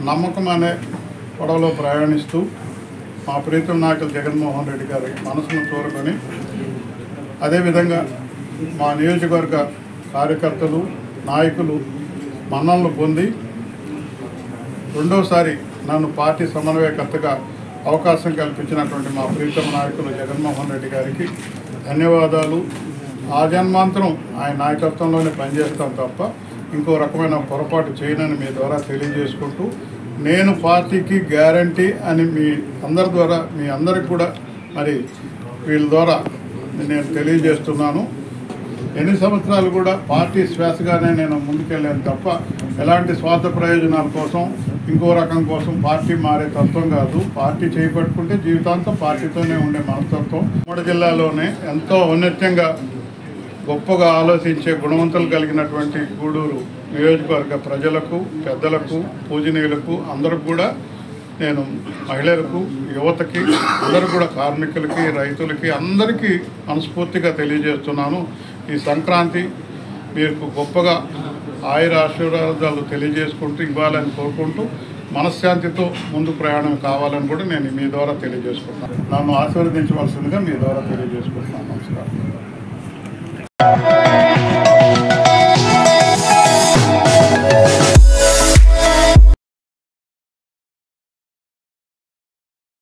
నమ్మకం అనే పడవలో ప్రయాణిస్తూ మా ప్రీతం నాయకులు జగన్మోహన్ రెడ్డి గారి మనసును చూరుకొని అదేవిధంగా మా నియోజకవర్గ కార్యకర్తలు నాయకులు మన్ననలు పొంది రెండోసారి నన్ను పార్టీ సమన్వయకర్తగా అవకాశం కల్పించినటువంటి మా ప్రీతం నాయకులు జగన్మోహన్ రెడ్డి గారికి ధన్యవాదాలు. ఆ జన్మాంతరం ఆయన నాయకత్వంలోనే పనిచేస్తాం తప్ప ఇంకో రకమైన పొరపాటు చేయనని మీ ద్వారా తెలియజేసుకుంటూ నేను పార్టీకి గ్యారంటీ అని మీ అందరి ద్వారా మీ అందరికి కూడా మరి వీళ్ళ ద్వారా నేను తెలియజేస్తున్నాను. ఎన్ని సంవత్సరాలు కూడా పార్టీ శ్వాసగానే నేను ముందుకెళ్ళాను తప్ప ఎలాంటి స్వార్థ ప్రయోజనాల కోసం ఇంకో రకం కోసం పార్టీ మారే తత్వం కాదు. పార్టీ చేపట్టుకుంటే జీవితాంతం పార్టీతోనే ఉండే మనస్తత్వం. ఉమ్మడి జిల్లాలోనే ఎంతో ఔన్నత్యంగా గొప్పగా ఆలోచించే గుణవంతులు కలిగినటువంటి గూడూరు నియోజకవర్గ ప్రజలకు, పెద్దలకు, పూజనీయులకు అందరికి కూడా నేను మహిళలకు, యువతకి, అందరూ కూడా కార్మికులకి, రైతులకి అందరికీ మనస్ఫూర్తిగా తెలియజేస్తున్నాను. ఈ సంక్రాంతి మీకు గొప్పగా ఆయుర ఆశీర్వాదాలు తెలియజేసుకుంటూ ఇవ్వాలని కోరుకుంటూ మనశ్శాంతితో ముందు ప్రయాణం కావాలని కూడా నేను మీ ద్వారా తెలియజేసుకుంటున్నాను. నన్ను ఆశీర్వదించవలసిందిగా మీ ద్వారా తెలియజేసుకుంటున్నాను. నమస్కారం.